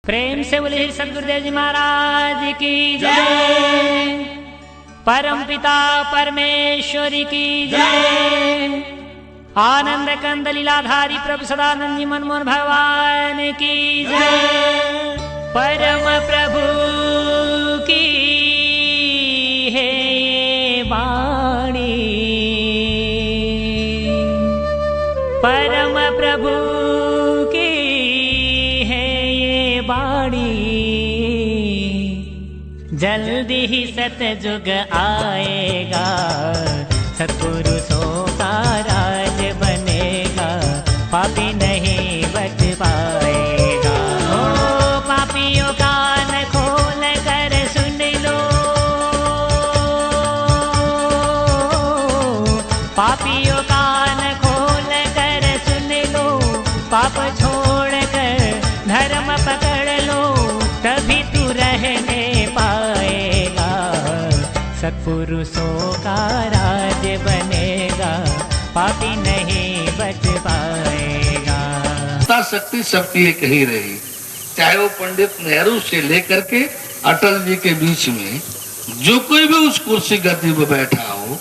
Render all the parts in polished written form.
प्रेम से बोले सदगुरुदेव जी महाराज की जय। परम पिता परमेश्वरी की जय। आनंद कंद लीलाधारी प्रभु सदानंद जी मनमोहन भगवान की जय। परम प्रभु की है ये वाणी, परम प्रभु की है ये वाणी। जल्दी ही सतयुग आएगा, सत्पुरुषों का राज बनेगा, पापी नहीं बच पाएगा। ओ पापियों कान खोल कर सुन लो, पापियों कान खोल कर सुन लो, पाप छोड़ कर धर्म पकड़ लो, तभी तू रहने पाएगा, सत्पुरुषों का राज बनेगा, पापी नहीं बच पाएगा। शक्ति सबकी एक ही रही, चाहे वो पंडित नेहरू से लेकर के अटल जी के बीच में जो कोई भी उस कुर्सी गद्दी पर बैठा हो,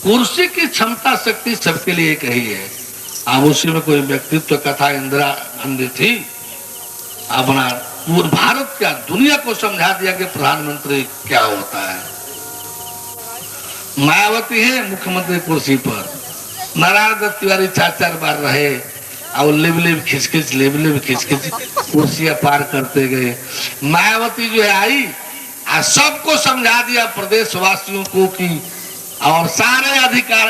कुर्सी की क्षमता शक्ति सबके लिए एक ही है। अब उसी में कोई व्यक्तित्व कथा इंदिरा गांधी थी, अपना पूरे भारत क्या दुनिया को समझा दिया कि प्रधानमंत्री क्या होता है। मायावती है मुख्यमंत्री कुर्सी पर, नारायण दत्त तिवारी 4-4 बार रहे और लिब खिचखिच कुर्सियां पार करते गए। मायावती जो है आई और सबको समझा दिया प्रदेशवासियों को कि, और सारे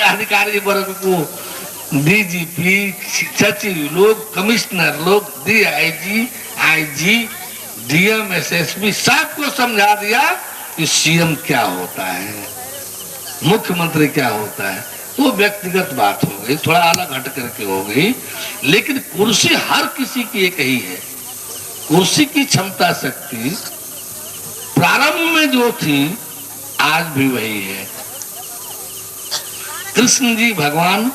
अधिकारी वर्ग को, डीजीपी, सचिव लोग, कमिश्नर लोग, डीआईजी, आईजी, डीएम, एसएसपी सबको समझा दिया कि सीएम क्या होता है, मुख्यमंत्री क्या होता है। वो व्यक्तिगत बात हो गई, थोड़ा अलग हट करके हो गई, लेकिन कुर्सी हर किसी की एक ही है। कुर्सी की क्षमता शक्ति प्रारंभ में जो थी आज भी वही है। कृष्ण जी भगवान,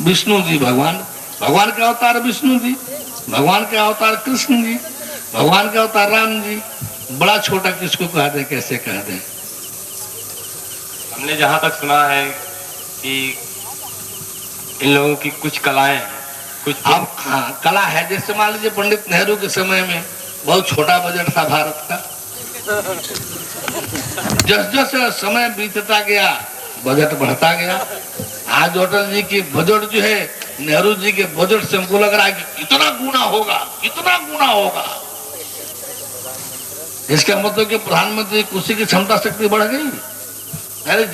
विष्णु जी भगवान, भगवान का अवतार विष्णु जी, भगवान का अवतार कृष्ण जी, भगवान का अवतार राम जी। बड़ा छोटा किसको कह दे, कैसे कह दे। हमने जहाँ तक सुना है कि इन लोगों की कुछ कलाएं हैं, कुछ अब हाँ कला है। जैसे मान लीजिए पंडित नेहरू के समय में बहुत छोटा बजट था भारत का, जैसे समय बीतता गया बजट बढ़ता गया। आज अटल जी की बजट जो है नेहरू जी के बजट से हमको लग रहा है कि कितना गुना होगा, कितना गुना होगा। इसका मतलब कि प्रधानमंत्री कुर्सी की क्षमता शक्ति बढ़ गई। अरे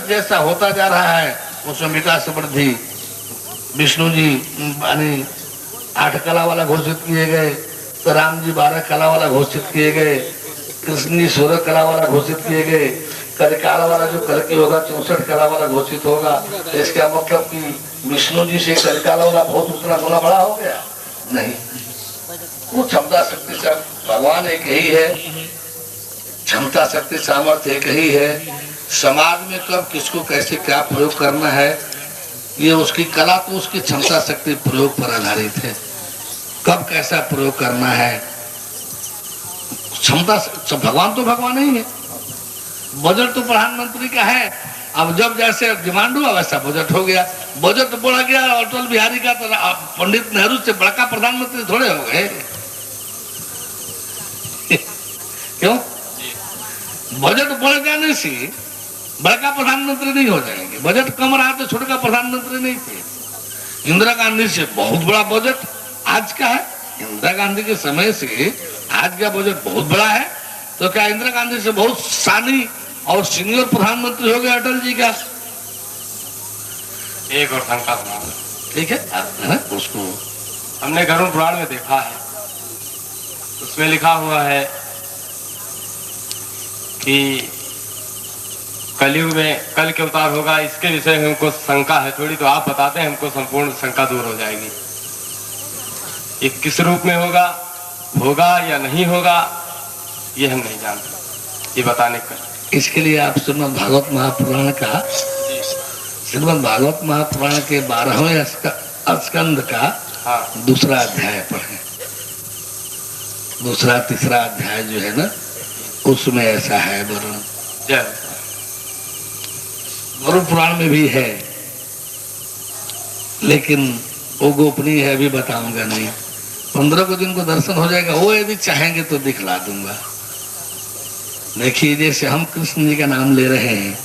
जैसा होता जा रहा है उसमें विकास वृद्धि। विष्णु जी यानी 8 कला वाला घोषित किए गए, तो राम जी 12 कला वाला घोषित किए गए, कृष्ण जी 16 कला वाला घोषित किए गए, कलिकाल वाला जो कलकी होगा 64 कला वाला घोषित होगा। तो इसका मतलब कि विष्णु जी से कलिकाल वाला बहुत उतना गुना बड़ा हो गया नहीं। वो क्षमता शक्ति से भगवान एक ही है, क्षमता शक्ति सामर्थ्य एक ही है। समाज में कब किसको कैसे क्या प्रयोग करना है, ये उसकी कला तो उसकी क्षमता शक्ति प्रयोग पर आधारित है। कब कैसा प्रयोग करना है, क्षमता। भगवान तो भगवान ही है। बजट तो प्रधानमंत्री का है। अब जब जैसे डिमांड हुआ वैसा बजट हो गया, बजट बढ़ गया। अटल बिहारी का तो पंडित नेहरू से बड़का प्रधानमंत्री थोड़े हो गए। क्यों? बजट बढ़ जाने से बड़का प्रधानमंत्री नहीं हो जाएंगे। बजट कम रहा तो छोटा प्रधानमंत्री नहीं थे। इंदिरा गांधी से बहुत बड़ा बजट आज का है। इंदिरा गांधी के समय से आज का बजट बहुत बड़ा है। तो क्या इंदिरा गांधी से बहुत सानी और सीनियर प्रधानमंत्री हो गया अटल जी का? एक और शंका सुना, ठीक है उसको हमने गरुड़ पुराण में देखा है, उसमें लिखा हुआ है कि कलयुग में कल के अवतार होगा। इसके विषय में हमको शंका है थोड़ी, तो आप बताते हैं, हमको संपूर्ण शंका दूर हो जाएगी। ये किस रूप में होगा या नहीं होगा, ये हम नहीं जानते। ये बताने का इसके लिए आप श्रीमद् भागवत महापुराण का, श्रीमद् भागवत महापुराण के 12वें स्कंद का 2रा अध्याय पढ़ें। दूसरा तीसरा अध्याय जो है ना, उसमें ऐसा है वर्णन। जय गरुड़ पुराण में भी है, लेकिन वो गोपनीय है, अभी बताऊंगा नहीं। 15 को जिनको दर्शन हो जाएगा वो यदि चाहेंगे तो दिखला दूंगा। देखिए, जैसे हम कृष्ण जी का नाम ले रहे हैं,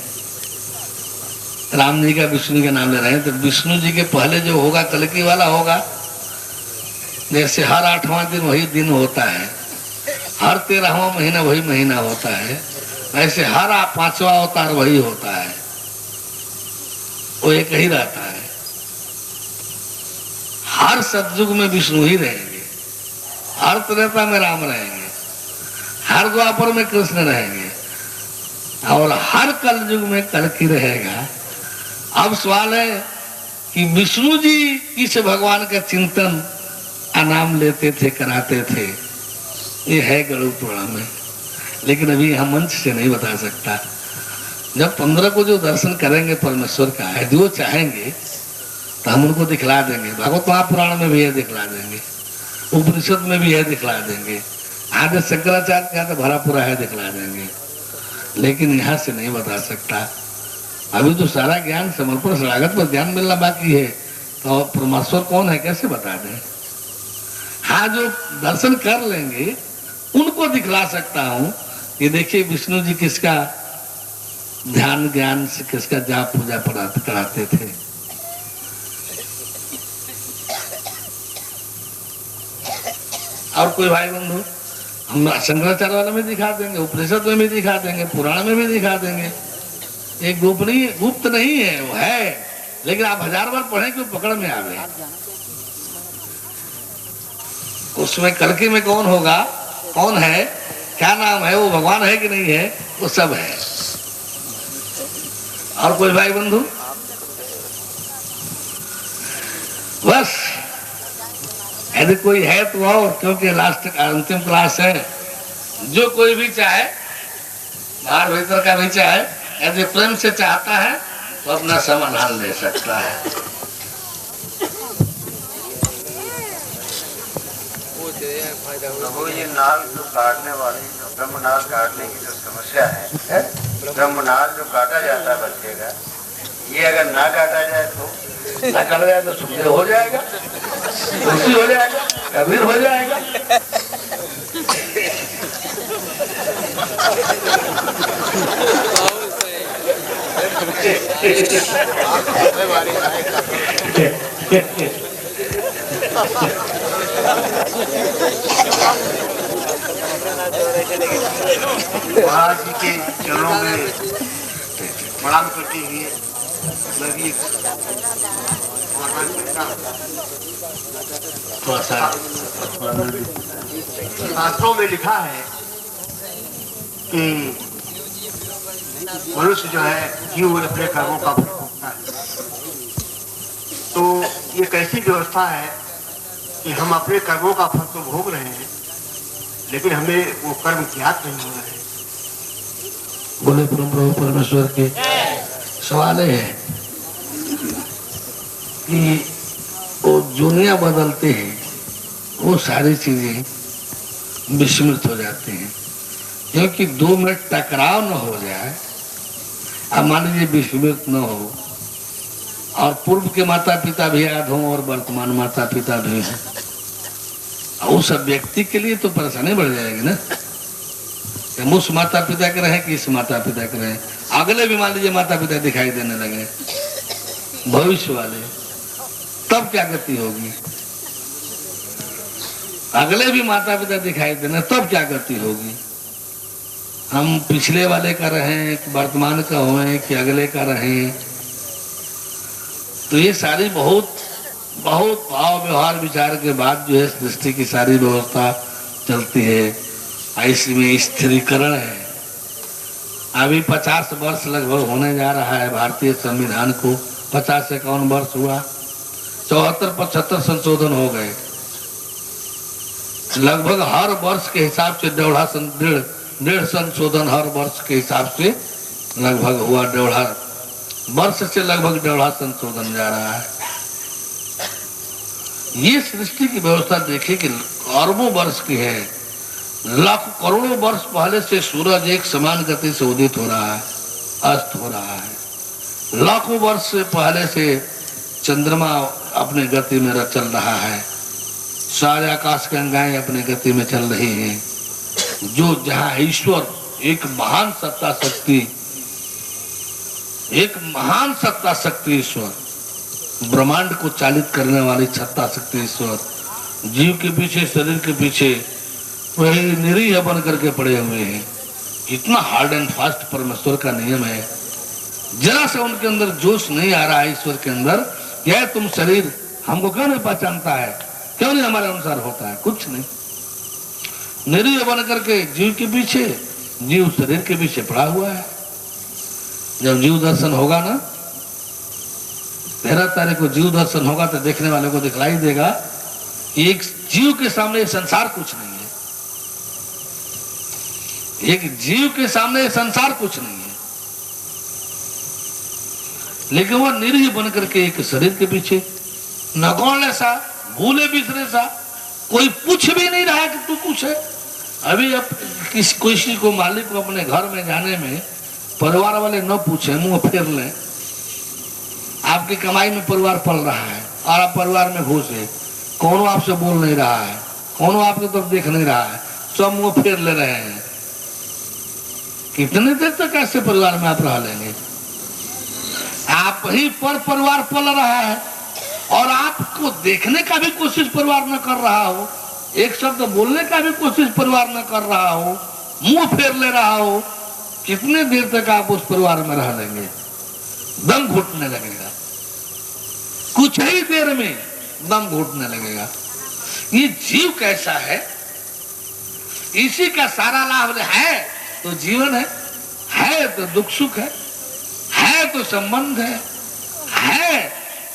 राम जी का, विष्णु का नाम ले रहे हैं, तो विष्णु जी के पहले जो होगा कलकी वाला होगा। जैसे हर 8वां दिन वही दिन होता है, हर 13वां महीना वही महीना होता है, ऐसे हर 5वां अवतार वही होता है, वो एक ही रहता है। हर सतयुग में विष्णु ही रहेंगे, हर त्रेता में राम रहेंगे, हर द्वापर में कृष्ण रहेंगे, और हर कलयुग में कल्कि रहेगा। अब सवाल है कि विष्णु जी किस भगवान का चिंतन नाम लेते थे, कराते थे, ये है गरुड़ पुराण में, लेकिन अभी हम मंच से नहीं बता सकता। जब 15 को जो दर्शन करेंगे परमेश्वर का, यदि वो चाहेंगे तो हम उनको दिखला देंगे। भागवत महापुराण में भी है दिखला देंगे, उपनिषद में भी है दिखला देंगे, आदि शंकराचार्य का तो भरा पूरा है दिखला देंगे, लेकिन यहाँ से नहीं बता सकता। अभी तो सारा ज्ञान समर्पण शरणागत पर ध्यान मिलना बाकी है, तो परमेश्वर कौन है कैसे बता दें। हाँ, जो दर्शन कर लेंगे उनको दिखला सकता हूँ कि देखिए विष्णु जी किसका ध्यान ज्ञान से, किसका जाप पूजा कराते थे। और कोई भाई बंधु, हम शंकराचार्य वाले में दिखा देंगे, उपनिषद में भी दिखा देंगे, पुराण में भी दिखा देंगे। एक गोपनीय गुप्त नहीं है, वो है, लेकिन आप 1000 बार पढ़ें कि वो पकड़ में आवे। उसमें कल्कि में कौन होगा, कौन है, क्या नाम है, वो भगवान है कि नहीं है, वो सब है। और कोई भाई बंधु, बस यदि कोई है तो और, क्योंकि लास्ट अंतिम क्लास है। जो कोई भी चाहे, बाहर भीतर का भी चाहे, यदि प्रेम से चाहता है तो अपना समाधान ले सकता है। तो ये नाल जो काटने वाली, जो ब्रह्मनाल काटने की जो समस्या है, ब्रह्मनाल जो काटा जाता है बच्चे का, ये अगर ना काटा जाए तो, ना काटा जाए तो सुखदेव हो जाएगा, तुलसी हो जाएगा, कबीर हो जाएगा। महाराज जी के चरणों में प्रणाम करते हुए मैं भी शास्त्रों में लिखा है कि मनुष्य जो है जीव अपने कर्मों का फल भोगता है। तो ये कैसी व्यवस्था है कि हम अपने कर्मों का फल तो भोग रहे हैं, लेकिन हमें वो कर्म ज्ञात नहीं हो रहे हैं। बोले परम प्रभु परमेश्वर के सवाल है कि वो दुनिया बदलते हैं, वो सारी चीजें विस्मृत हो जाते हैं, क्योंकि 2 मिनट टकराव न हो जाए। अब मान लीजिए विस्मृत न हो, और पूर्व के माता पिता भी याद हों और वर्तमान माता पिता भी हैं, उस व्यक्ति के लिए तो परेशानी बढ़ जाएगी ना। हम उस माता पिता के रहे कि इस माता पिता के रहे, अगले भी मान लीजिए माता पिता दिखाई देने लगे, भविष्य वाले, तब क्या गति होगी। अगले भी माता पिता दिखाई देने, तब क्या गति होगी। हम पिछले वाले का रहे, वर्तमान का हुए कि अगले का रहे, तो ये सारी बहुत बहुत भाव व्यवहार विचार के बाद जो है सृष्टि की सारी व्यवस्था चलती है। इसमें स्थिरीकरण है। अभी 50 वर्ष लगभग होने जा रहा है भारतीय संविधान को, 50-51 वर्ष हुआ, 74-75 संशोधन हो गए। लगभग हर वर्ष के हिसाब से डेढ़ संशोधन हर वर्ष के हिसाब से लगभग हुआ। 1.5 वर्ष से लगभग 1.5 संशोधन जा रहा है। ये सृष्टि की व्यवस्था देखिए कि अरबों वर्ष की है, लाखों करोड़ों वर्ष पहले से सूरज एक समान गति से उदित हो रहा है, अस्त हो रहा है। लाखों वर्ष से पहले से चंद्रमा अपने गति में चल रहा है, सारे आकाश की गंगाएं अपने गति में चल रही हैं। जो जहां ईश्वर एक महान सत्ता शक्ति, एक महान सत्ता शक्ति ईश्वर, ब्रह्मांड को चालित करने वाली सत्ता शक्ति ईश्वर, जीव के पीछे, शरीर के पीछे वही निरीह बन करके पड़े हुए हैं। इतना हार्ड एंड फास्ट परमेश्वर का नियम है, जरा से उनके अंदर जोश नहीं आ रहा है ईश्वर के अंदर। यह तुम शरीर हमको क्यों नहीं पहचानता है, क्यों नहीं हमारे अनुसार होता है, कुछ नहीं। निरीह बन करके जीव के पीछे, जीव शरीर के पीछे पड़ा हुआ है। जब जीव दर्शन होगा ना, 13 तारीख को जीव दर्शन होगा तो देखने वाले को दिखलाई देगा कि एक जीव के सामने ये संसार कुछ नहीं है। एक जीव के सामने ये संसार कुछ नहीं है, लेकिन वह निरीह बन करके एक शरीर के पीछे, नगौले सा, भूले बिसरे सा, कोई पूछ भी नहीं रहा कि तू कुछ है। अभी अब किसी को, मालिक को अपने घर में जाने में परिवार वाले न पूछे, मुंह फेर लें। आपकी कमाई में परिवार पल रहा है और आप परिवार में घुस है, कौन आपसे बोल नहीं रहा है, कौन आपकी तरफ देख नहीं रहा है, सब मुंह फेर ले रहे हैं। कितने देर तक ऐसे परिवार में आप रह लेंगे? आप ही पर परिवार पल रहा है और आपको देखने का भी कोशिश परिवार न कर रहा हो, एक शब्द बोलने का भी कोशिश परिवार न कर रहा हो, मुंह फेर ले रहा हो। कितने देर तक आप उस परिवार में रह लेंगे? दम घुटने लगेगा, कुछ ही देर में दम घुटने लगेगा। ये जीव कैसा है, इसी का सारा लाभ है तो जीवन है तो दुख सुख है तो संबंध है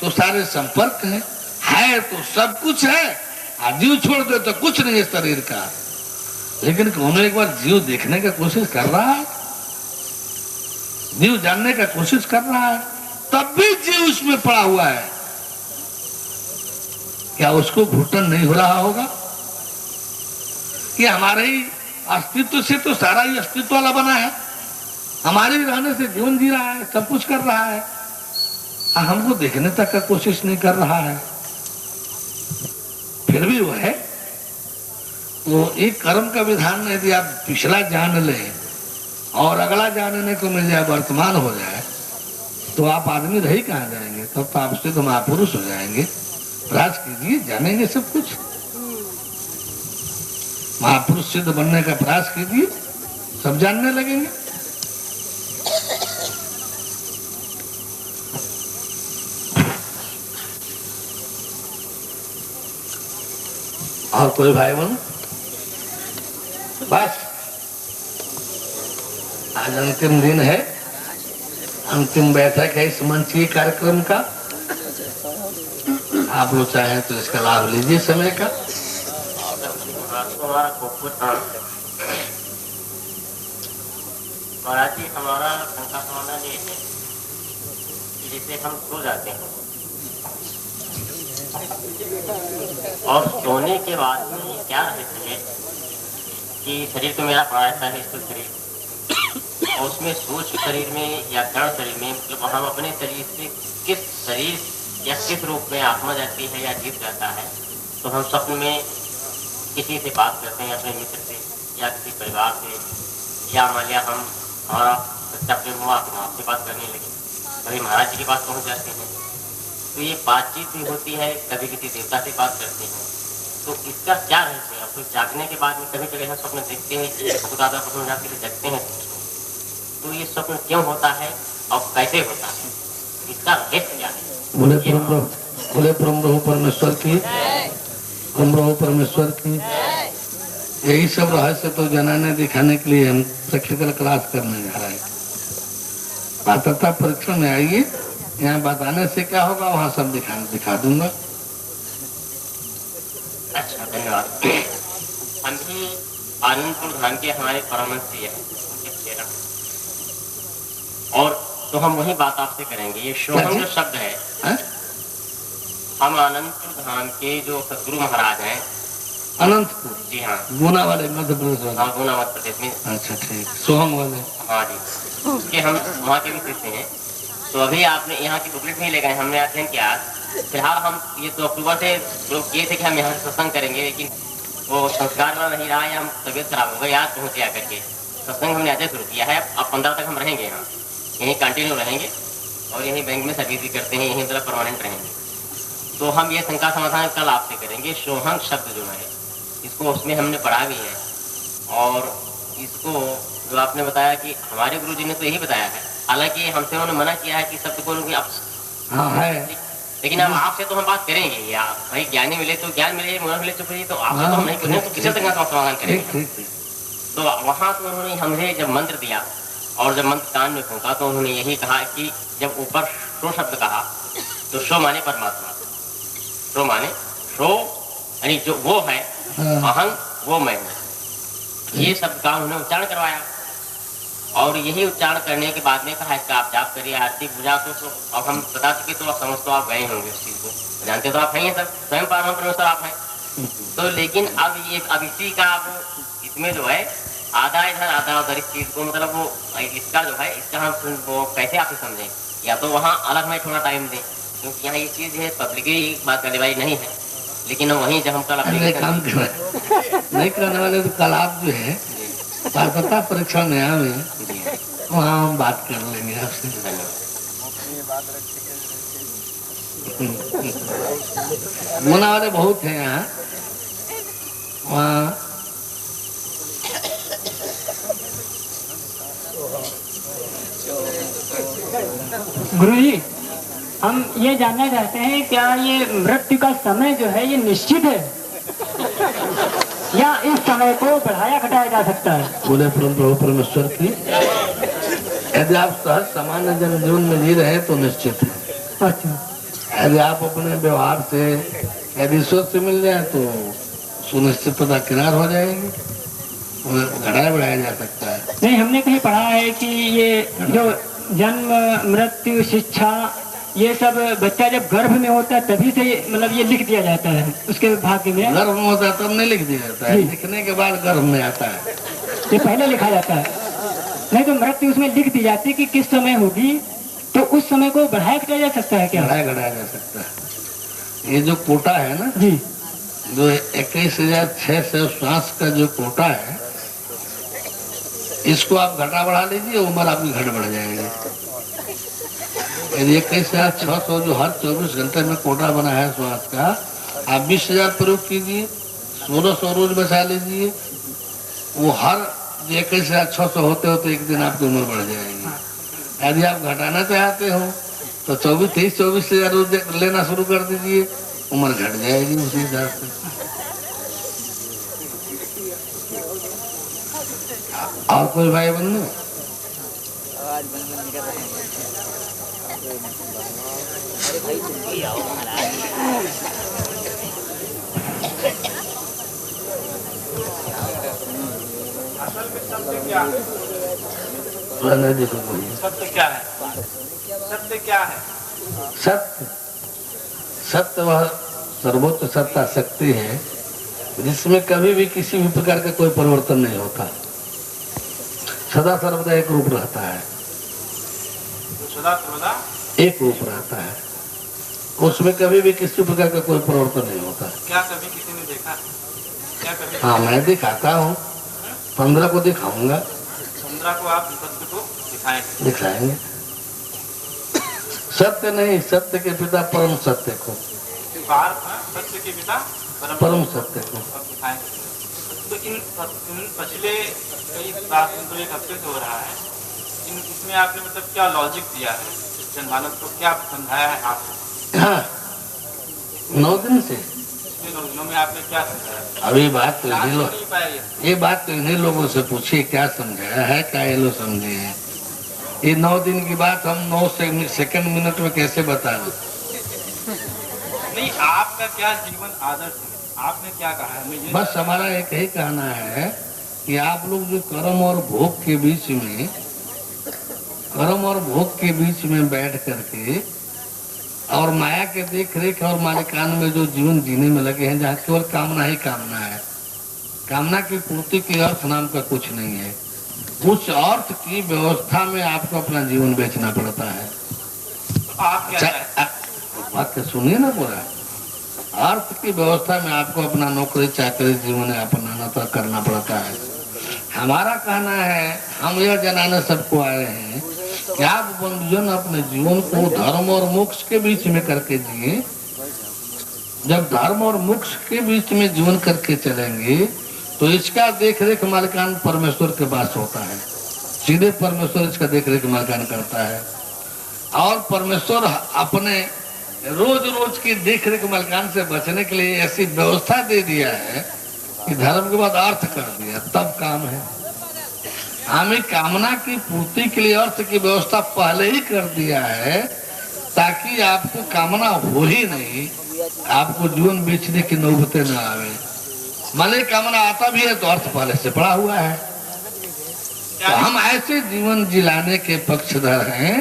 तो सारे संपर्क है तो सब कुछ है। जीव छोड़ दे तो कुछ नहीं है शरीर का। लेकिन कौन एक बार जीव देखने का कोशिश कर रहा है, जीव जानने का कोशिश कर रहा है, तब भी जीव उसमें पड़ा हुआ है। क्या उसको घुटन नहीं हो रहा होगा कि हमारे ही अस्तित्व से तो सारा ही अस्तित्व वाला बना है, हमारे रहने से जीवन जी रहा है, सब कुछ कर रहा है, हमको देखने तक का कोशिश नहीं कर रहा है। फिर भी वो है, वो एक कर्म का विधान है। यदि आप पिछला जान लें और अगला जानने को मिल जाए, वर्तमान हो जाए, तो आप आदमी रह ही कहाँ जाएंगे? तब तो आपसे तो महापुरुष हो जाएंगे। प्रयास कीजिए, जानेंगे सब कुछ। महापुरुष सिद्ध बनने का प्रयास कीजिए, सब जानने लगेंगे। और कोई भाई बहन? बस आज अंतिम दिन है, अंतिम बैठक है इस मंचीय कार्यक्रम का। आप लोग चाहें तो इसका लाभ लीजिए समय का। महाराज जी, हमारा शंका समाधान ये है कि जैसे हम सो जाते हैं और सोने के बाद में क्या रहता है कि शरीर तो मेरा पड़ा रहता है, स्थूल शरीर, और उसमें सूक्ष्म शरीर में या जड़ शरीर में, मतलब हम अपने शरीर से किस शरीर या किस रूप में आत्मा जाती है या जीव जाता है। तो हम स्वप्न में किसी से बात करते हैं, अपने मित्र से या किसी परिवार से, या मान लिया हम हमारा बच्चा प्रेम हुआ तो आपसे बात करने लगे, कभी महाराज जी के पास पहुंच जाते हैं। तो ये बातचीत भी होती है, कभी किसी देवता से बात करते हैं। तो इसका क्या रहस्य है? फिर जागने के बाद में कभी कभी हम स्वप्न देखते हैं कि दादा पसंद जाते हैं, जगते हैं, तो ये स्वप्न क्यों होता है और कैसे होता है, इसका रहस्य क्या है? बोले परम प्रभु परमेश्वर की, परम प्रभु परमेश्वर की। यही सब रहस्य तो जनाने दिखाने के लिए हम प्रैक्टिकल क्लास करने जा रहे हैं। पात्रता परीक्षण में आइए, यहाँ बताने से क्या होगा, वहाँ सब दिखा दूंगा। अच्छा, धन्यवाद। हम भी आनंदपुर धाम के हमारे परामर्शी है, और तो हम वही बात आपसे करेंगे। ये शोभम जो शब्द है, हम आनंदपुर धाम के जो सदगुरु महाराज हैं, अनंतपुर, जी हाँ। गुना वाले मध्य प्रदेश वाले। हाँ, गुना मध्य प्रदेश में। अच्छा ठीक, सोहंग वाले। हाँ जी, उसके हम वहाँ के भी शिष्य हैं। तो अभी आपने यहाँ की बुकलेट नहीं ले गए, हमने अध्ययन किया। फिलहाल हम ये 2 अक्टूबर से लोग किए थे कि हम यहाँ से सत्संग करेंगे, लेकिन वो संस्कार वाला नहीं रहा, या हम तबियत खराब हो गई, याद पहुँचे आकर के सत्संग हमने आज शुरू किया है। अब 15 तक हम रहेंगे यहाँ, यहीं कंटिन्यू रहेंगे और यहीं बैंक में सर्विस भी करते हैं, यहीं मतलब परमानेंट रहेंगे। तो हम ये शंका समाधान कल आपसे करेंगे। सोहंग शब्द जो है, इसको उसमें हमने पढ़ा भी है, और इसको जो आपने बताया कि हमारे गुरु जी ने तो यही बताया है, हालांकि हमसे उन्होंने मना किया है कि शब्द को लोग आप, हाँ है, लेकिन अब आपसे तो हम बात करेंगे, या भाई ज्ञानी मिले तो ज्ञान मिले, मूर्ख मिले चुप रहिए, तो आपसे तो हम नहीं करेंगे, तो किसी तरह का समाधान करेंगे। तो वहाँ तो उन्होंने हमें जब मंत्र दिया और जब मंत्र कान में फूंका, तो उन्होंने यही कहा कि जब ऊपर शो शब्द कहा तो शो माने परमात्मा, शो माने शो यानी जो वो है, अहंग वो मैं हूँ, ये शब्द का उन्होंने उच्चारण करवाया। और यही उच्चारण करने के बाद में कहा इसका आप जाप करिए, आरती पूजा। तो अब हम बता सके तो आप समझ तो आप गए होंगे उस चीज को, जानते तो आप हैं सब, स्वयं परम परमेश्वर आप हैं। तो लेकिन अब ये अब इसी का अब इसमें जो है आधा इधर आधा उधर, इस चीज को मतलब वो इसका जो है इसका हम वो कैसे आपसे समझें, या तो वहाँ अलग में थोड़ा टाइम दें, क्योंकि यहाँ ये चीज है पब्लिक की बात करने वाली नहीं है। लेकिन वहीं जब हम कल काम नहीं करने वाले, तो कल आप जो है पात्रता परीक्षा में आवे, वहाँ हम बात कर लेंगे आपसे। गुना वाले बहुत हैं यहाँ, वहाँ गुरुजी, हम ये जानना चाहते हैं क्या ये मृत्यु का समय जो है ये निश्चित है, या इस समय को बढ़ाया घटाया जा सकता है? बोले परम प्रभु परमेश्वर की, यदि आप सहज सामान्य जन जीवन में जी रहे तो निश्चित है। अच्छा, यदि आप अपने व्यवहार से यदि ईश्वर से मिल जाए तो सुनिश्चितता किनार हो जाएगी, घटाया बढ़ाया जा सकता है। नहीं, हमने कहीं पढ़ा है कि ये जो जन्म मृत्यु शिक्षा ये सब बच्चा जब गर्भ में होता है तभी से मतलब ये लिख दिया जाता है उसके भाग्य में। गर्भ में होता है तब नहीं लिख दिया जाता है, लिखने के बाद गर्भ में आता है, ये पहले लिखा जाता है। नहीं तो मृत्यु उसमें लिख दी जाती है कि किस समय होगी, तो उस समय को बढ़ाया घटाया जा सकता है क्या? बढ़ाया घटाया जा सकता है। ये जो कोटा है ना जी, जो 21,600 श्वास का जो कोटा है, इसको आप घटा बढ़ा लीजिए, उम्र आपकी घट बढ़ जाएगी। यदि 21,600 जो हर 24 घंटे में कोटा बना है श्वास का, आप 20,000 प्रयोग कीजिए, 1600 रोज बचा लीजिए, वो हर 21,600 होते होते एक दिन आपकी उम्र बढ़ जाएगी। यदि आप घटाना चाहते हो तो 23,000 रोज लेना शुरू कर दीजिए, उम्र घट जाएगी उसी हिसाब से। और कोई भाई बंधु? सत्य क्या है? सत्य क्या है? सत्य, सत्य वह सर्वोच्च सत्ता शक्ति है जिसमें कभी भी किसी भी प्रकार का कोई परिवर्तन नहीं होता, सदा सर्वदा एक रूप रहता है, सदा सर्वदा एक रूप रहता है, उसमें कभी भी किसी प्रकार का कोई परिवर्तन नहीं होता। क्या कभी किसी ने देखा? क्या कभी? हाँ, मैं दिखाता हूँ, 15 को दिखाऊंगा। 15 को आप सत्य को दिखाएंगे? दिखाएंगे। सत्य नहीं, सत्य के पिता परम सत्य को, सत्य के पिता परम सत्य को दिखाएंगे। तो इन पिछले कई बात तो एक हफ्ते से हो रहा है, इसमें आपने मतलब क्या लॉजिक दिया है जनमानस को, क्या समझाया है आपने? हाँ, 9 दिन से पिछले 9 दिनों में आपने क्या समझाया? अभी बात तो इन्हीं नहीं लोग, पाया ये बात तो इन्हीं लोगों से पूछिए क्या समझाया है, क्या ये लोग समझे हैं। ये 9 दिन की बात हम 9 सेकंड मिनट में कैसे बता दें? नहीं, आपका क्या जीवन आदर्श है, आपने क्या कहा है? मुझे बस हमारा एक ही कहना है कि आप लोग जो कर्म और भोग के बीच में, कर्म और भोग के बीच में बैठ करके और माया के देख रेख और मालिकान में जो जीवन जीने में लगे हैं, जहाँ केवल कामना ही कामना है, कामना की पूर्ति के अर्थ नाम का कुछ नहीं है। उस अर्थ की व्यवस्था में आपको अपना जीवन बेचना पड़ता है। आप क्या बात तो सुनिए ना पूरा। अर्थ की व्यवस्था में आपको अपना नौकरी चाकरी जीवन अपनाना करना पड़ता है। हमारा कहना है, हम यह जनाने सबको आए हैं कि आप बंधुजन अपने जीवन को धर्म और मोक्ष के बीच में करके जिए। जब धर्म और मोक्ष के बीच में जीवन करके चलेंगे तो इसका देख रेख मालिकान परमेश्वर के पास होता है। सीधे परमेश्वर इसका देख रेख मालिकान करता है और परमेश्वर अपने रोज रोज की देख रेख मालिकान से बचने के लिए ऐसी व्यवस्था दे दिया है कि धर्म के बाद अर्थ कर दिया, तब काम है। हमें कामना की पूर्ति के लिए अर्थ की व्यवस्था पहले ही कर दिया है ताकि आपको कामना हो ही नहीं, आपको जीवन बेचने की नौबतें न आवे। माने कामना आता भी है तो अर्थ पहले से पड़ा हुआ है। तो हम ऐसे जीवन जिलाने के पक्षधर हैं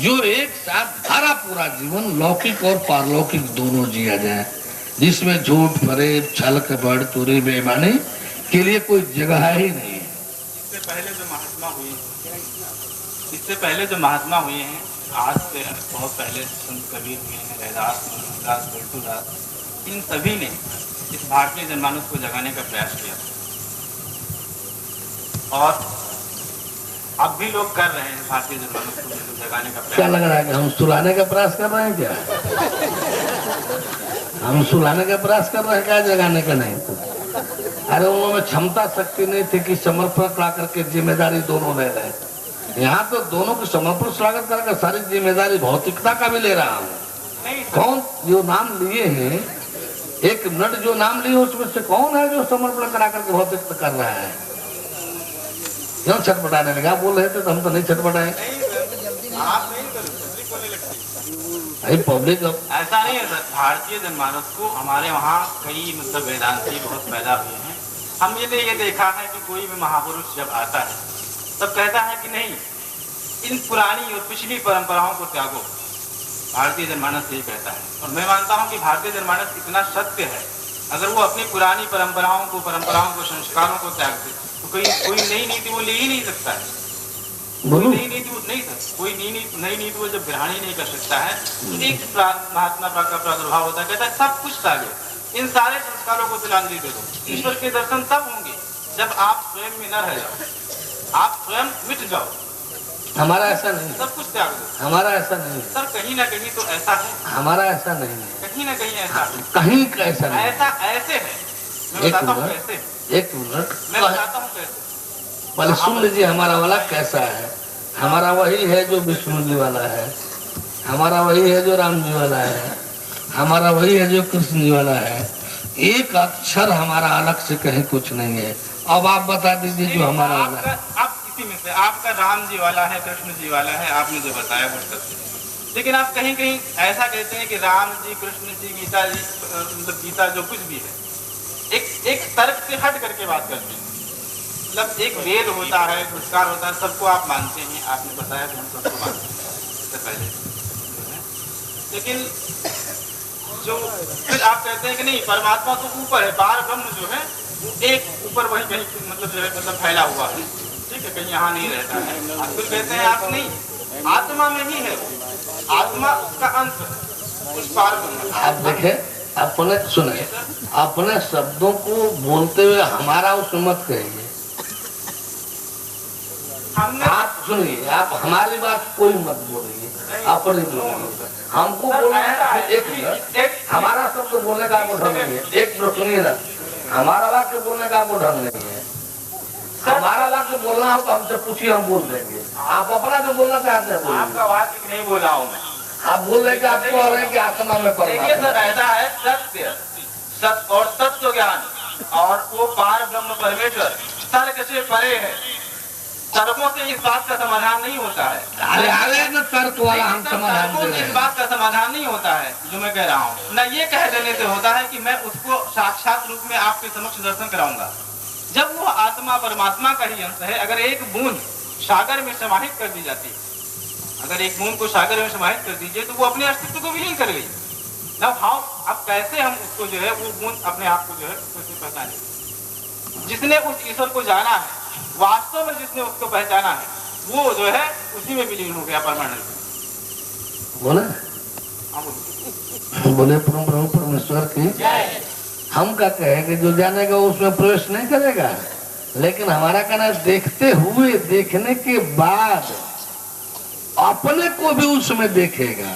जो एक साथ भरा पूरा जीवन लौकिक और पारलौकिक दोनों जिया जाए, जिसमें झूठ फरेब छल कपट चोरी बेईमानी के लिए कोई जगह ही नहीं है। इससे पहले जो महात्मा हुए हैं, आज से बहुत पहले संत कबीर हुए हैं, रैदास, मोहनदास, बल्टूदास, इन सभी ने इस भारतीय जनमानस को जगाने का प्रयास किया और अब भी लोग कर रहे हैं भारतीय जनमानस को जगाने का प्रयास। क्या लग रहा है कि हम सुलाने का प्रयास कर रहे हैं? क्या हम सुलाने का प्रयास कर रहे हैं, क्या जगाने का नहीं? अरे उन्होंने क्षमता शक्ति नहीं थी कि समर्पण ला करके जिम्मेदारी दोनों ले रहे। यहाँ तो दोनों की समर्पण स्वागत करके सारी जिम्मेदारी भौतिकता का भी ले रहा हूँ। कौन जो नाम लिए हैं, एक नट जो नाम लिए उसमें से कौन है जो समर्पण करा करके भौतिकता कर रहा है? क्यों छटपटाने लगा? बोल रहे थे तो हम तो नहीं छटपटाए। पब्लिक ऐसा नहीं है सर, भारतीय जनमानस को हमारे वहाँ कई मतलब वेदांती बहुत पैदा हुए हैं। हमने ये देखा है कि कोई भी महापुरुष जब आता है तब कहता है कि नहीं, इन पुरानी और पिछली परंपराओं को त्यागो। भारतीय जनमानस यही कहता है और मैं मानता हूँ कि भारतीय जनमानस इतना सत्य है, अगर वो अपनी पुरानी परंपराओं को संस्कारों को त्याग दे तो कोई नई नीति वो ले ही नहीं सकता है। कोई नई नीति नहीं सर, कोई नई नीति वो जब ग्रहण ही नहीं कर सकता है तो एक महात्मा का प्रादुर्भाव होता है, कहता है सब कुछ त्यागे, इन सारे संस्कारों को तिलांजलि दे दो। ईश्वर के दर्शन तब होंगे जब आप स्वयं में न रह जाओ, आप स्वयं मिट जाओ। हमारा ऐसा नहीं, सब कुछ त्याग दो। हमारा ऐसा नहीं सर, कहीं ना कहीं तो ऐसा है। हमारा ऐसा नहीं है, कहीं ना कहीं ऐसा है, कहीं ऐसा नहीं। ऐसा ऐसे है, मैं बताता हूँ कैसे। एक मिनट मैं बताता हूँ कैसे। पहले सुन लीजिए हमारा वाला कैसा है। हमारा वही है जो विष्णु जी वाला है, हमारा वही है जो राम जी वाला है, हमारा वही है जो कृष्ण जी वाला है। एक अक्षर हमारा अलग से कहीं कुछ नहीं है। अब आप बता दीजिए जो हमारा वाला है। आप इसी में से आपका राम जी वाला है, कृष्ण जी वाला है, आपने जो बताया वो सत्य। लेकिन आप कहीं कहीं ऐसा कहते हैं कि राम जी, कृष्ण जी, गीता जी, मतलब गीता जो कुछ भी है एक तर्क से हट करके बात करते हैं। मतलब एक वेद होता है, संस्कार होता है, सबको आप मानते हैं, आपने बताया कि हम सबको मानते हैं इससे पहले। लेकिन जो फिर आप कहते हैं कि नहीं, परमात्मा तो ऊपर है, पार ब्रह्म जो है एक ऊपर वही कहीं मतलब जो है मतलब फैला हुआ है, ठीक है, कहीं यहाँ नहीं रहता है। आप फिर कहते हैं आप नहीं, आत्मा में ही है, आत्मा उसका अंश उस पार ब्रह्म। आप देखे, अपने सुने, अपने शब्दों को बोलते हुए हमारा उसमें मत कहिए। आप सुनिए, आप हमारी बात कोई मत बोलिए, अपनी बोलिए। हमको बोलना है एक मिनट, हमारा शब्द बोलने का आपको ढंग नहीं है। एक मिनट सुनिए ना, हमारा वाक्य बोलने का आपको ढंग नहीं है। हमारा वाक्य बोलना हो तो हमसे पूछिए, हम बोल देंगे। आप अपना जो बोलना चाहते हैं, आपका वाक्य नहीं बोला हूँ मैं। आप बोल रहे कि आपको हो रहे कि आत्मा में देखिए सर, ऐसा है सत्य, सत्य और तत्व ज्ञान और वो पार ब्रह्म परमेश्वर तर्क से परे है। तर्कों से इस बात का समाधान नहीं होता है। अरे न तर्क वाला हम समाधान दे रहे हैं। इस बात का समाधान नहीं होता है जो मैं कह रहा हूँ। न ये कह देने से होता है कि मैं उसको साक्षात रूप में आपके समक्ष दर्शन कराऊंगा। जब वो आत्मा परमात्मा का ही अंश है, अगर एक बूंद सागर में समाहित कर दी जाती है, अगर एक बूंद को सागर में समाहित कर दीजिए तो वो अपने अस्तित्व को विलीन कर गई। अब कैसे हम उसको जो है वो बूंद अपने आप को जो है कैसे पहचानेंगे? जिसने उस ईश्वर को जाना है, वास्तव में जिसने उसको पहचाना है, वो जो है उसी में विलीन हो गया परमानेंट। बोले प्रभु परमेश्वर की हम क्या कहें कि जो जानेगा उसमें प्रवेश नहीं करेगा, लेकिन हमारा कहना देखते हुए, देखने के बाद अपने को भी उसमें देखेगा।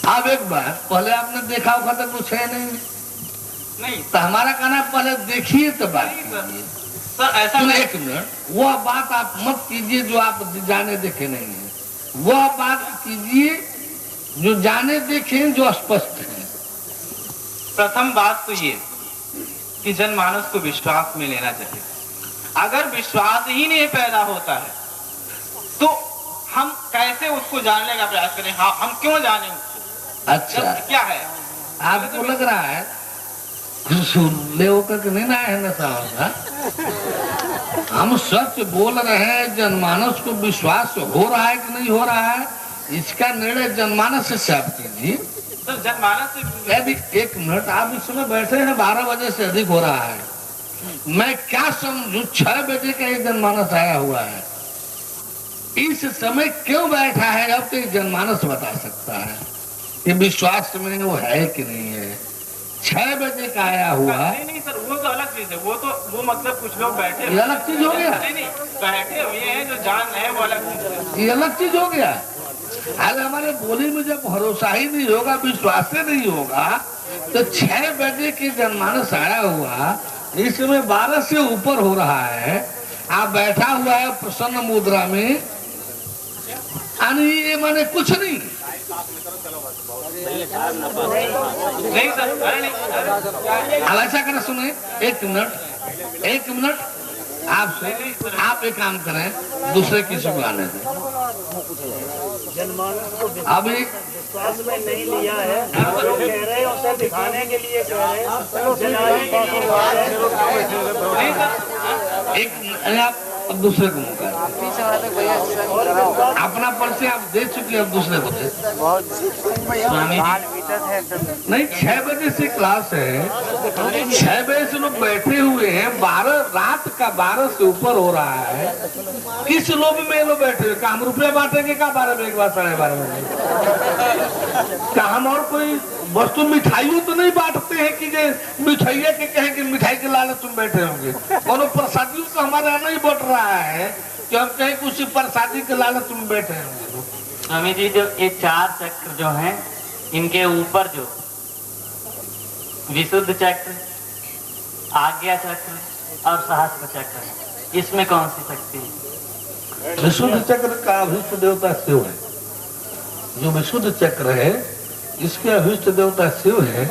अब एक बात, पहले आपने देखा होगा तो कुछ है नहीं, तो हमारा कहना पहले देखिए तो बात कीजिए। सर ऐसा सुन एक मिनट, वह बात आप मत कीजिए जो आप जाने देखे नहीं है, वह बात कीजिए जो जाने देखे जो स्पष्ट है। प्रथम बात तो ये कि जनमानस को विश्वास में लेना चाहिए। अगर विश्वास ही नहीं पैदा होता है तो हम कैसे उसको जानने का प्रयास करें? हाँ, हम क्यों जाने उसको? अच्छा, क्या है आपको लग रहा है ले होकर के नहीं ना है नशा होगा? हम सच बोल रहे हैं, जनमानस को विश्वास हो रहा है कि नहीं हो रहा है, इसका निर्णय जनमानस से आप कीजिए। सर जनमानस से यदि एक मिनट आप इस समय बैठे हैं, 12 बजे से अधिक हो रहा है, मैं क्या समझू 6 बजे का एक जनमानस आया हुआ है, इस समय क्यों बैठा है? अब तो जनमानस बता सकता है कि विश्वास में वो है कि नहीं है। 6 बजे का आया हुआ। नहीं सर, वो तो अलग चीज है। वो मतलब कुछ लोग बैठे, ये अलग चीज हो गया। नहीं बैठे हुए हैं जो जान रहे हैं, वो अलग चीज है। ये अलग चीज हो गया। अरे हमारे बोली में जब भरोसा ही नहीं होगा, विश्वास ही नहीं होगा, तो 6 बजे की जनमानस आया हुआ, इसमें 12 से ऊपर हो रहा है, आप बैठा हुआ है प्रसन्न मुद्रा में, ये माने कुछ नहीं। नहीं सर, अरे नहीं। अब ऐसा करें, सुने एक मिनट आप एक काम करें, दूसरे किसी को आने दें। अभी विश्वास में नहीं लिया है, लोग कह रहे हैं उसे दिखाने के लिए कह रहे हैं। एक आप अब दूसरे को मौका, अपना परिचय आप दे चुके, अब दूसरे को दे। नहीं, 6 बजे से क्लास है, 6 बजे से लोग बैठे हुए हैं, 12 रात का 12 से ऊपर हो रहा है, किस लोग में लोग बैठे हुए? हम रुपया बांटेंगे का 12 बजे के बाद 12:30 बजे? क्या हम और कोई वस्तु मिठाइयों तो नहीं बांटते हैं कि मिठाइया के कहें कि मिठाई के लालच तुम बैठे होंगे? और प्रसादियों तो हमारे यहाँ नहीं बट रहा है कि हम कहें कि उसी प्रसादी के लालच तुम बैठे होंगे। स्वामी जी, जो ये 4 चक्र जो हैं, इनके ऊपर जो विशुद्ध चक्र, आज्ञा चक्र और सहस्त्र चक्र, इसमें कौन सी शक्ति है? विशुद्ध चक्र का अभिष्ट देवता शिव है। जो विशुद्ध चक्र है इसके अभिष्ट देवता शिव है।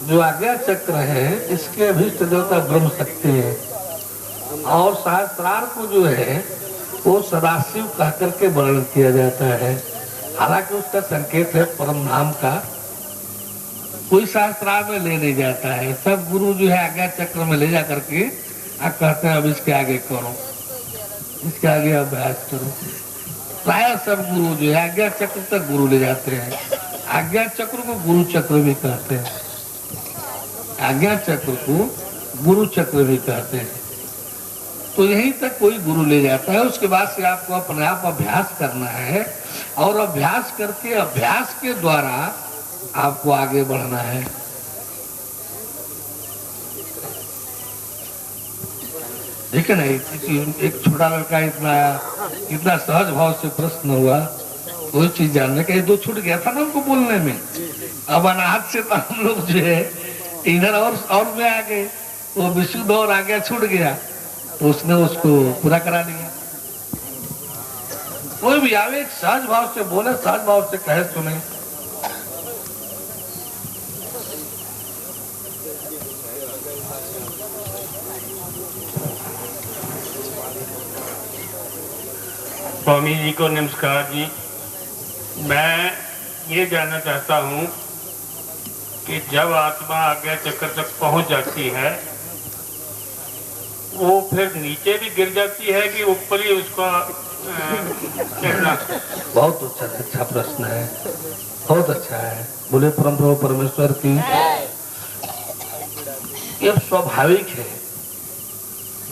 जो आज्ञा चक्र है इसके अभिष्ट देवता ब्रह्म शक्ति है। और सहस्त्रार को जो है वो सदाशिव कह करके वर्णन किया जाता है। हालांकि उसका संकेत है परम नाम का। कोई सहस्त्रार में ले नहीं जाता है, सब गुरु जो है आज्ञा चक्र में ले जा करके कहते हैं अब इसके आगे करो, इसके आगे अभ्यास करो। प्राय सब गुरु जो है आज्ञा चक्र तक गुरु ले जाते हैं। आज्ञा चक्र को गुरु चक्र भी कहते हैं, आज्ञा चक्र को गुरु चक्र भी कहते हैं। तो यहीं तक कोई गुरु ले जाता है। उसके बाद से आपको अपने आप अभ्यास करना है और अभ्यास करके अभ्यास के द्वारा आपको आगे बढ़ना है। ठीक है नहीं? एक छोटा लड़का इतना सहज भाव से प्रश्न हुआ, कोई चीज जानने का, 2 छूट गया था ना हमको बोलने में। अब अनाहत से तो हम लोग जो है इधर और में आ गए, वो विशुद्ध और आ गया, छूट गया, तो उसने उसको पूरा करा लिया। कोई भी आवे एक सहज भाव से बोले, सहज भाव से कहे, सुने। स्वामी जी को नमस्कार जी। मैं ये जानना चाहता हूँ कि जब आत्मा आज्ञा चक्र तक पहुँच जाती है, वो फिर नीचे भी गिर जाती है कि ऊपर ही उसका चढ़ना? बहुत अच्छा प्रश्न है, बहुत अच्छा है। बोले परम प्रभु परमेश्वर की। ये स्वाभाविक है।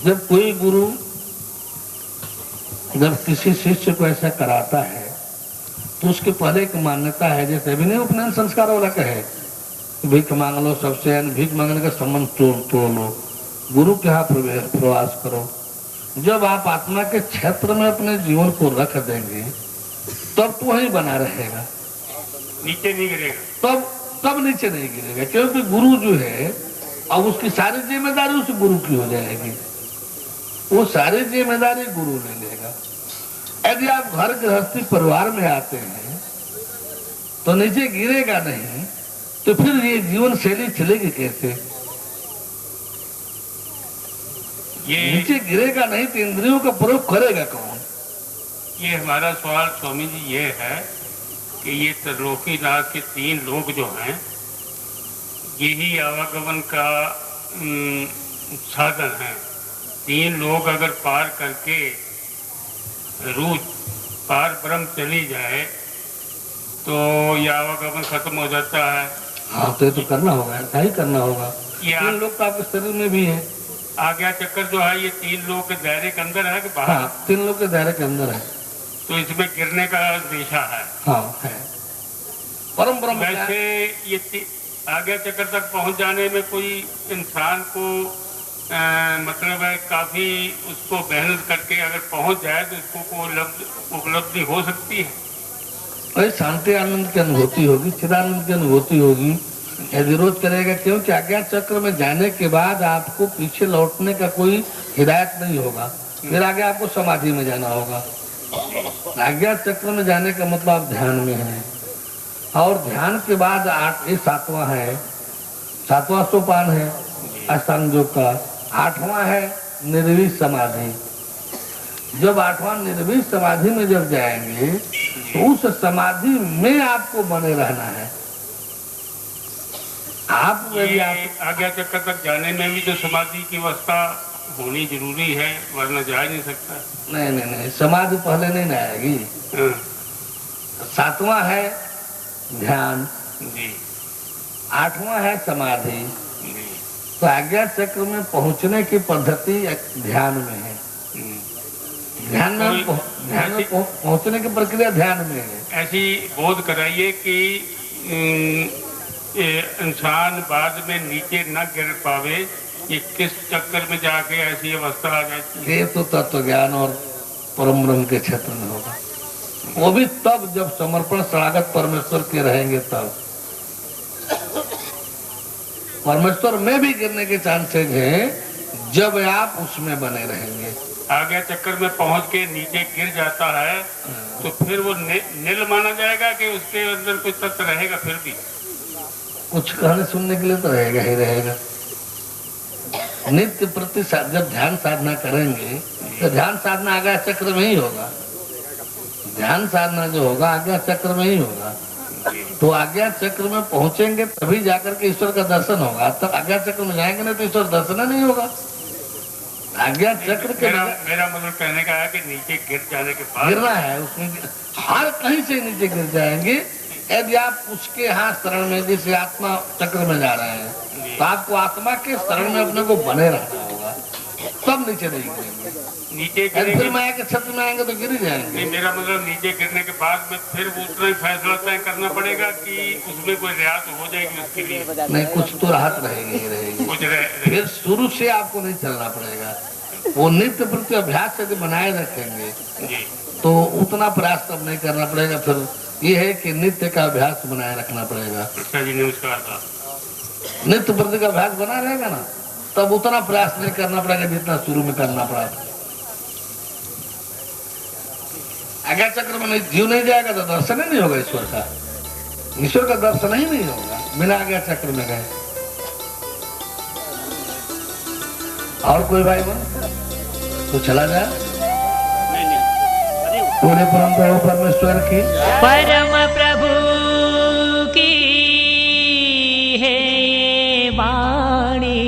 जब कोई गुरु जब किसी शिष्य को ऐसा कराता है तो उसके पहले एक मान्यता है, जैसे अभी नहीं उपनयन संस्कार वाला कहे भीख मांग लो सबसे, भीख मांगने का संबंध तोड़ लो, गुरु के यहाँ प्रवास करो। जब आप आत्मा के क्षेत्र में अपने जीवन को रख देंगे तब तो वही बना रहेगा, नीचे नहीं गिरेगा। तब नीचे नहीं गिरेगा, क्योंकि गुरु जो है अब उसकी सारी जिम्मेदारी उस गुरु की हो जाएगी, वो सारी जिम्मेदारी गुरु ले लेगा। यदि आप घर गृहस्थी परिवार में आते हैं तो नीचे गिरेगा नहीं, तो फिर ये जीवन शैली चलेगी कैसे? ये नीचे गिरेगा नहीं तो इंद्रियों का प्रयोग करेगा कौन? ये हमारा सवाल स्वामी जी ये है कि ये त्रिलोकीनाथ के 3 लोग जो हैं यही आवागमन का साधन है। 3 लोग अगर पार करके रूह पार ब्रह्म चली जाए तो ये आवागमन खत्म हो जाता है। हाँ तो ये तो करना होगा, ऐसा ही करना होगा। ये 3 लोग तो आपके शरीर में भी है। आज्ञा चक्कर जो है ये 3 लोग के दायरे के अंदर है कि बाहर? हाँ 3 लोग के दायरे के अंदर है। तो इसमें गिरने का दिशा है। हाँ है। परम ब्रह्म वैसे ये आज्ञा चक्कर तक पहुंच जाने में कोई इंसान को मतलब है काफी उसको मेहनत करके अगर पहुंच जाए तो उसको कोई उपलब्धि हो सकती है। वही शांति आनंद की अनुभूति होगी, चिदानंद की अनुभूति होगी यदि रोज करेगा, क्योंकि आज्ञा चक्र में जाने के बाद आपको पीछे लौटने का कोई हिदायत नहीं होगा। फिर आगे आपको समाधि में जाना होगा। आज्ञा चक्र में जाने का मतलब आप ध्यान में है, और ध्यान के बाद 7वां है, 7वां सोपान है अष्टांग योग का, 8वां है निर्विष समाधि। जब 8वां निर्विष समाधि में जब जाएंगे तो उस समाधि में आपको बने रहना है। आप आज्ञा चक्कर तक जाने में भी तो समाधि की अवस्था होनी जरूरी है, वरना जा नहीं सकता। नहीं, समाधि पहले नहीं आएगी। 7वां है ध्यान जी, 8वां है समाधि। तो आज्ञा चक्र में पहुंचने की पद्धति ध्यान में है। ध्यान में पहुंचने की प्रक्रिया ध्यान में है। ऐसी बोध कराइए कि इंसान बाद में नीचे न गिर पावे, ये किस चक्कर में जाके ऐसी अवस्था आ जाती है। ये तो तत्व ज्ञान और परम ब्रह्म के क्षेत्र में होगा, वो भी तब जब समर्पण शरणागत परमेश्वर के रहेंगे। तब परमेश्वर में भी गिरने के चांसेस हैं जब आप उसमें बने रहेंगे। आगे चक्कर में पहुंच के नीचे गिर जाता है तो फिर वो नील माना जाएगा कि उसके अंदर कुछ तत्व रहेगा? फिर भी कुछ कहने सुनने के लिए तो रहेगा ही रहेगा। नित्य प्रति जब ध्यान साधना करेंगे तो ध्यान साधना आज्ञा चक्र में ही होगा। ध्यान साधना जो होगा आज्ञा चक्र में ही होगा। तो आज्ञा चक्र में पहुंचेंगे तभी जाकर के ईश्वर का दर्शन होगा। तब आज्ञा चक्र में जाएंगे नहीं तो ईश्वर दर्शन नहीं होगा। आज्ञा चक्र के मेरा मतलब कहने का है कि नीचे गिर जाने के बाद गिरना है, उसमें हर कहीं से नीचे गिर जाएंगे। यदि आप उसके यहाँ शरण में, जैसे आत्मा चक्र में जा रहे हैं, तो आपको आत्मा के शरण में अपने को बने रहना होगा, तब नीचे नहीं गिरेंगे। नीचे फिर माया के क्षेत्र में आएंगे तो गिर जाएंगे। नहीं, मेरा मतलब नीचे गिरने के बाद में फिर उतना ही फैसला तय करना पड़ेगा कि उसमें कोई रियायत हो जाएगी उसके लिए? नहीं, कुछ तो राहत रहेगी ही रहेगी। कुछ फिर शुरू से आपको नहीं चलना पड़ेगा। वो नित्य प्रति अभ्यास यदि बनाए रखेंगे तो उतना प्रयास तब नहीं करना पड़ेगा। फिर ये है कि नित्य का अभ्यास बनाए रखना पड़ेगा। अच्छा जी, नमस्कार। नित्य प्रति का अभ्यास बना रहेगा ना, तब उतना प्रयास नहीं करना पड़ेगा जितना शुरू में करना पड़ा। आज्ञा चक्र में जीव नहीं जाएगा तो दर्शन ही नहीं होगा ईश्वर का। ईश्वर का दर्शन ही नहीं होगा बिना आज्ञा चक्र में गए। और कोई भाई बन तो चला जाए। पूरे परम प्रभु परमेश्वर की, परम प्रभु की है वाणी,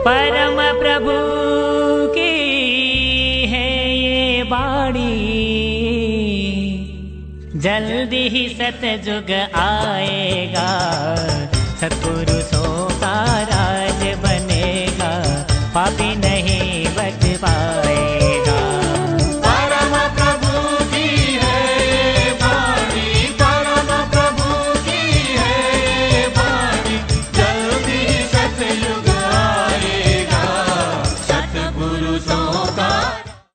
परम प्रभु की है ये वाणी। जल्दी ही सतयुग आएगा, सत्पुरुषों का राज बनेगा, पापी नहीं